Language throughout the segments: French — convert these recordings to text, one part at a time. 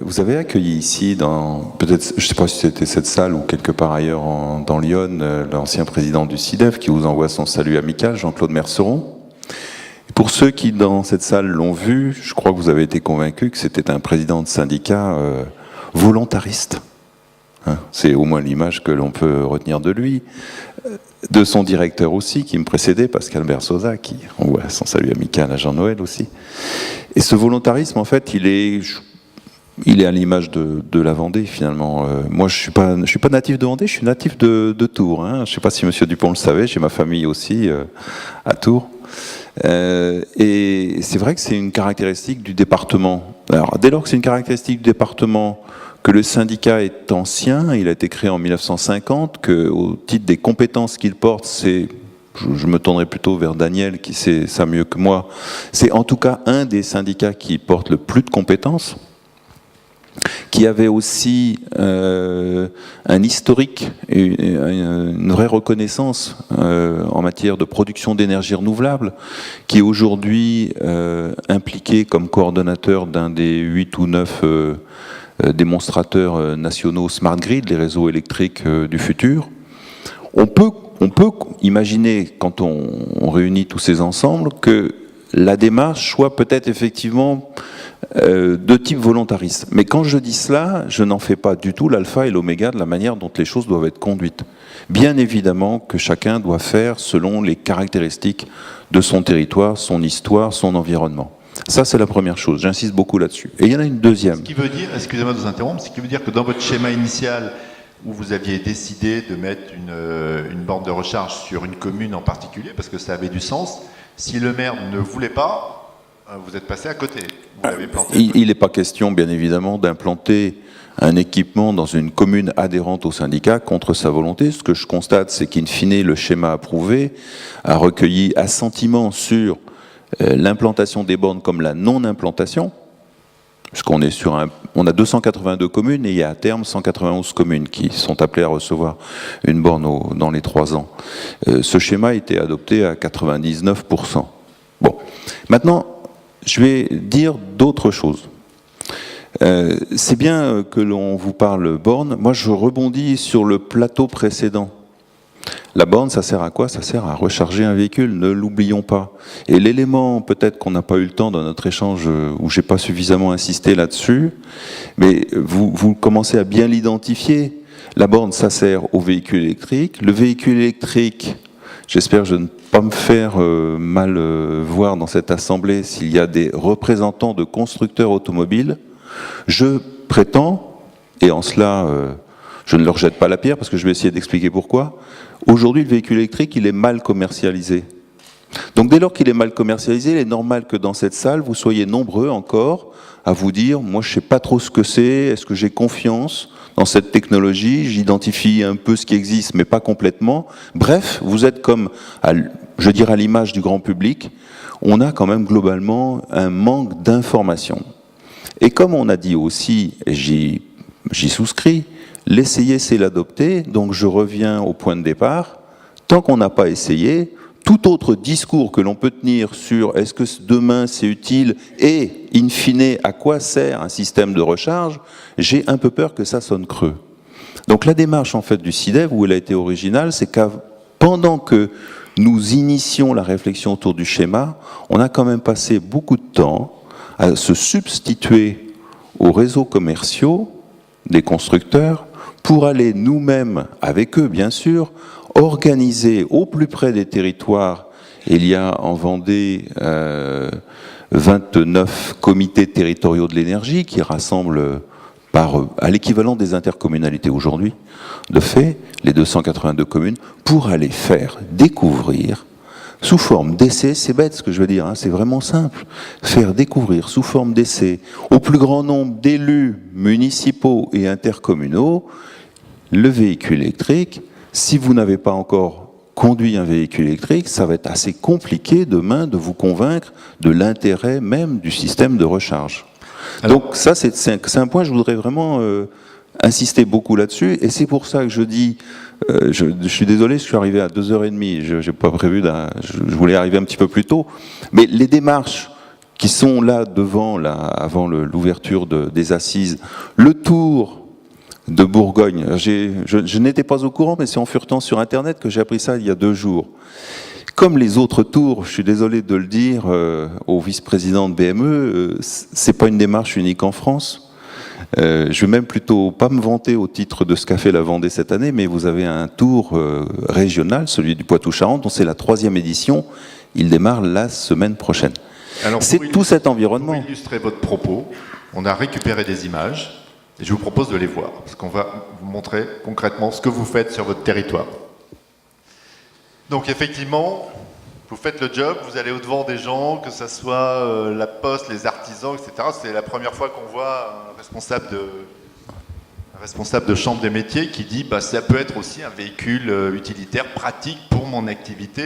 Vous avez accueilli ici, peut-être, je ne sais pas si c'était cette salle ou quelque part ailleurs dans Lyon, l'ancien président du CIDEF qui vous envoie son salut amical, Jean-Claude Merceron. Et pour ceux qui, dans cette salle, l'ont vu, je crois que vous avez été convaincus que c'était un président de syndicat volontariste. Hein, c'est au moins l'image que l'on peut retenir de lui. De son directeur aussi, qui me précédait, Pascal Sosa, qui envoie son salut amical à Jean-Noël aussi. Et ce volontarisme, en fait, il est à l'image de la Vendée, finalement. Moi, je suis pas natif de Vendée, je suis natif de Tours. Hein. Je ne sais pas si Monsieur Dupont le savait, j'ai ma famille aussi à Tours. Et c'est vrai que c'est une caractéristique du département. Alors, dès lors que c'est une caractéristique du département, que le syndicat est ancien, il a été créé en 1950, qu'au titre des compétences qu'il porte, je me tournerai plutôt vers Daniel, qui sait ça mieux que moi, c'est en tout cas un des syndicats qui porte le plus de compétences, qui avait aussi un historique et une vraie reconnaissance en matière de production d'énergie renouvelable, qui est aujourd'hui impliqué comme coordonnateur d'un des 8 ou 9 démonstrateurs nationaux Smart Grid, les réseaux électriques du futur. On peut imaginer, quand on réunit tous ces ensembles, que la démarche soit peut-être effectivement de type volontariste. Mais quand je dis cela, je n'en fais pas du tout l'alpha et l'oméga de la manière dont les choses doivent être conduites. Bien évidemment que chacun doit faire selon les caractéristiques de son territoire, son histoire, son environnement. Ça, c'est la première chose. J'insiste beaucoup là-dessus. Et il y en a une deuxième. Ce qui veut dire, excusez-moi de vous interrompre, ce qui veut dire que dans votre schéma initial, où vous aviez décidé de mettre une borne de recharge sur une commune en particulier, parce que ça avait du sens, si le maire ne voulait pas, vous êtes passé à côté. Vous l'avez planté. Il n'est pas question, bien évidemment, d'implanter un équipement dans une commune adhérente au syndicat contre sa volonté. Ce que je constate, c'est qu'in fine, le schéma approuvé a recueilli assentiment sur l'implantation des bornes comme la non-implantation, puisqu'on est on a 282 communes et il y a à terme 191 communes qui sont appelées à recevoir une borne dans les 3 ans. Ce schéma a été adopté à 99%. Bon, maintenant, je vais dire d'autres choses. C'est bien que l'on vous parle borne. Moi, je rebondis sur le plateau précédent. La borne, ça sert à quoi? Ça sert à recharger un véhicule, ne l'oublions pas. Et l'élément, peut-être qu'on n'a pas eu le temps dans notre échange, où j'ai pas suffisamment insisté là-dessus, mais vous commencez à bien l'identifier. La borne, ça sert au véhicule électrique. Le véhicule électrique, j'espère je ne pas me faire mal voir dans cette assemblée s'il y a des représentants de constructeurs automobiles. Je prétends, et en cela je ne leur jette pas la pierre parce que je vais essayer d'expliquer pourquoi, aujourd'hui le véhicule électrique il est mal commercialisé. Donc dès lors qu'il est mal commercialisé, il est normal que dans cette salle vous soyez nombreux encore à vous dire, moi je ne sais pas trop ce que c'est, est-ce que j'ai confiance dans cette technologie, j'identifie un peu ce qui existe mais pas complètement. Bref, vous êtes comme, je dirais à l'image du grand public, on a quand même globalement un manque d'information. Et comme on a dit aussi, et j'y souscris, l'essayer c'est l'adopter, donc je reviens au point de départ, tant qu'on n'a pas essayé, tout autre discours que l'on peut tenir sur est-ce que demain c'est utile et, in fine, à quoi sert un système de recharge, j'ai un peu peur que ça sonne creux. Donc la démarche en fait du CIDEF, où elle a été originale, c'est que pendant que nous initions la réflexion autour du schéma, on a quand même passé beaucoup de temps à se substituer aux réseaux commerciaux des constructeurs pour aller nous-mêmes, avec eux bien sûr, organiser au plus près des territoires. Il y a en Vendée 29 comités territoriaux de l'énergie qui rassemblent à l'équivalent des intercommunalités aujourd'hui, de fait, les 282 communes, pour aller faire découvrir sous forme d'essai, c'est bête ce que je veux dire, hein, c'est vraiment simple, faire découvrir sous forme d'essai au plus grand nombre d'élus municipaux et intercommunaux le véhicule électrique. Si vous n'avez pas encore conduit un véhicule électrique, ça va être assez compliqué demain de vous convaincre de l'intérêt même du système de recharge. Alors, donc ça, c'est un point, je voudrais vraiment insister beaucoup là-dessus, et c'est pour ça que je dis, je suis désolé, je suis arrivé à 2h30, je n'ai pas prévu, je voulais arriver un petit peu plus tôt, mais les démarches qui sont là devant, là, avant l'ouverture des assises, le tour de Bourgogne. Je n'étais pas au courant, mais c'est en furetant sur Internet que j'ai appris ça il y a 2 jours. Comme les autres tours, je suis désolé de le dire au vice-président de BME, c'est pas une démarche unique en France. Je vais même plutôt pas me vanter au titre de ce qu'a fait la Vendée cette année, mais vous avez un tour régional, celui du Poitou-Charentes, dont c'est la 3e édition. Il démarre la semaine prochaine. C'est tout cet environnement. Pour illustrer votre propos, on a récupéré des images et je vous propose de les voir, parce qu'on va vous montrer concrètement ce que vous faites sur votre territoire. Donc effectivement, vous faites le job, vous allez au-devant des gens, que ce soit la poste, les artisans, etc. C'est la première fois qu'on voit un responsable de chambre des métiers qui dit bah, ça peut être aussi un véhicule utilitaire pratique pour mon activité.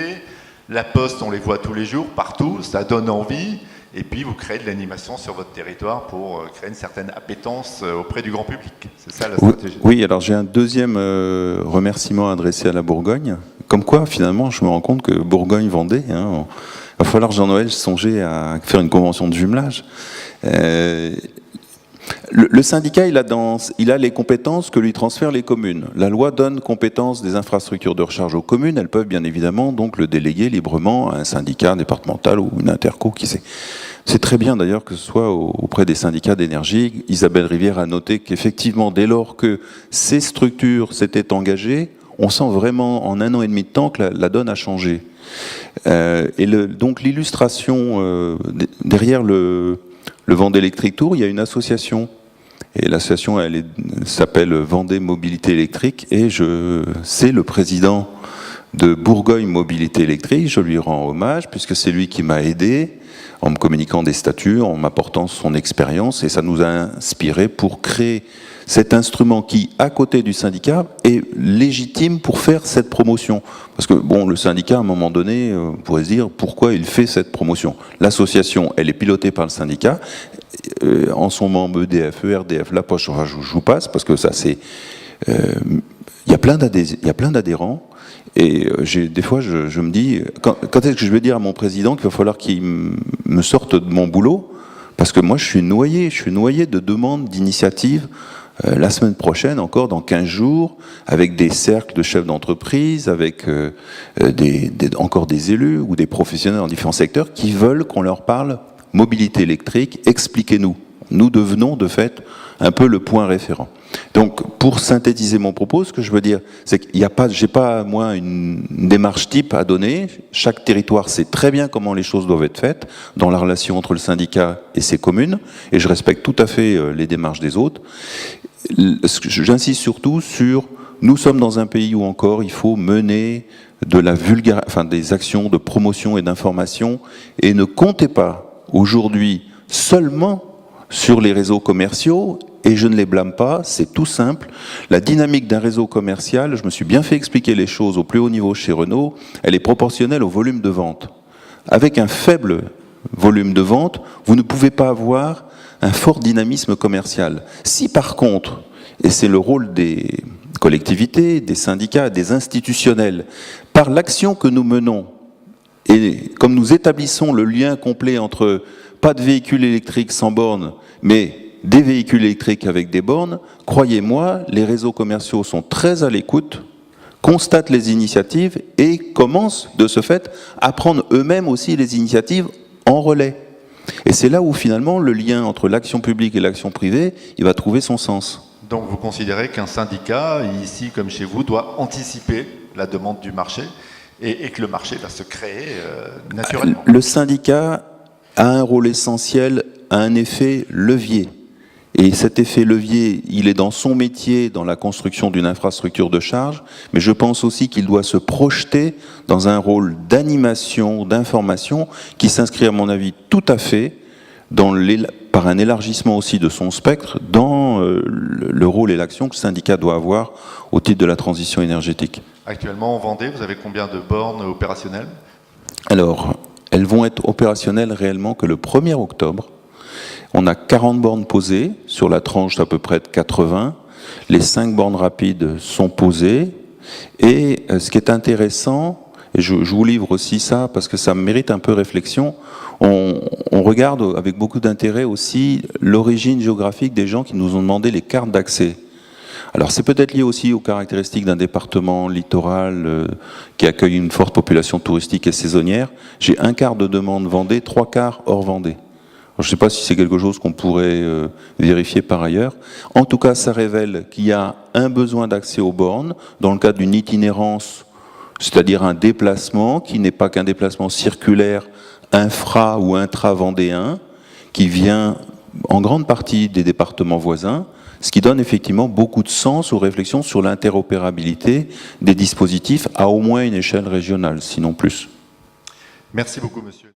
La poste, on les voit tous les jours, partout, ça donne envie. Et puis vous créez de l'animation sur votre territoire pour créer une certaine appétence auprès du grand public. C'est ça la stratégie. Oui, alors j'ai un deuxième remerciement adressé à la Bourgogne. Comme quoi, finalement, je me rends compte que Bourgogne-Vendée, il va falloir, Jean-Noël, songer à faire une convention de jumelage. Le syndicat, il a les compétences que lui transfèrent les communes. La loi donne compétence des infrastructures de recharge aux communes. Elles peuvent bien évidemment donc le déléguer librement à un syndicat départemental ou une interco, qui sait. C'est très bien d'ailleurs que ce soit auprès des syndicats d'énergie. Isabelle Rivière a noté qu'effectivement, dès lors que ces structures s'étaient engagées, on sent vraiment en 1 an et demi de temps que la donne a changé. Donc l'illustration derrière le Vendée Electric Tour, il y a une association. Et l'association, elle s'appelle Vendée Mobilité Électrique. Et c'est le président de Bourgogne Mobilité Électrique. Je lui rends hommage, puisque c'est lui qui m'a aidé en me communiquant des statuts, en m'apportant son expérience. Et ça nous a inspiré pour créer cet instrument qui, à côté du syndicat, est légitime pour faire cette promotion. Parce que, bon, le syndicat, à un moment donné, on pourrait se dire pourquoi il fait cette promotion. L'association, elle est pilotée par le syndicat. En son membre EDF, ERDF, La Poste, je vous passe, parce que ça, c'est... Il y a plein d'adhérents. Et des fois, je me dis, quand est-ce que je vais dire à mon président qu'il va falloir qu'il me sorte de mon boulot? Parce que moi, je suis noyé de demandes, d'initiatives. La semaine prochaine, encore dans 15 jours, avec des cercles de chefs d'entreprise, avec encore des élus ou des professionnels dans différents secteurs qui veulent qu'on leur parle mobilité électrique, expliquez-nous. Nous devenons de fait un peu le point référent. Donc, pour synthétiser mon propos, ce que je veux dire, c'est qu'il n'y a pas, j'ai pas, moi, une démarche type à donner. Chaque territoire sait très bien comment les choses doivent être faites dans la relation entre le syndicat et ses communes, et je respecte tout à fait les démarches des autres. J'insiste surtout sur, nous sommes dans un pays où encore il faut mener des actions de promotion et d'information, et ne comptez pas aujourd'hui seulement sur les réseaux commerciaux, et je ne les blâme pas, c'est tout simple. La dynamique d'un réseau commercial, je me suis bien fait expliquer les choses au plus haut niveau chez Renault, elle est proportionnelle au volume de vente. Avec un faible volume de vente, vous ne pouvez pas avoir un fort dynamisme commercial. Si par contre, et c'est le rôle des collectivités, des syndicats, des institutionnels, par l'action que nous menons, et comme nous établissons le lien complet entre pas de véhicules électriques sans bornes, mais des véhicules électriques avec des bornes, croyez-moi, les réseaux commerciaux sont très à l'écoute, constatent les initiatives et commencent de ce fait à prendre eux-mêmes aussi les initiatives en relais. Et c'est là où finalement le lien entre l'action publique et l'action privée, il va trouver son sens. Donc vous considérez qu'un syndicat, ici comme chez vous, doit anticiper la demande du marché et que le marché va se créer naturellement. Le syndicat a un rôle essentiel, a un effet levier. Et cet effet levier, il est dans son métier, dans la construction d'une infrastructure de charge, mais je pense aussi qu'il doit se projeter dans un rôle d'animation, d'information, qui s'inscrit à mon avis tout à fait par un élargissement aussi de son spectre dans le rôle et l'action que le syndicat doit avoir au titre de la transition énergétique. Actuellement, en Vendée, vous avez combien de bornes opérationnelles? Alors, elles vont être opérationnelles réellement que le 1er octobre. On a 40 bornes posées sur la tranche d'à peu près de 80. Les 5 bornes rapides sont posées. Et ce qui est intéressant, et je vous livre aussi ça parce que ça mérite un peu réflexion, on regarde avec beaucoup d'intérêt aussi l'origine géographique des gens qui nous ont demandé les cartes d'accès. Alors c'est peut-être lié aussi aux caractéristiques d'un département littoral qui accueille une forte population touristique et saisonnière. J'ai un quart de demande Vendée, 3/4 hors Vendée. Alors, je ne sais pas si c'est quelque chose qu'on pourrait vérifier par ailleurs. En tout cas, ça révèle qu'il y a un besoin d'accès aux bornes dans le cadre d'une itinérance, c'est-à-dire un déplacement qui n'est pas qu'un déplacement circulaire infra- ou intra-vendéen, qui vient en grande partie des départements voisins, ce qui donne effectivement beaucoup de sens aux réflexions sur l'interopérabilité des dispositifs à au moins une échelle régionale, sinon plus. Merci beaucoup, monsieur.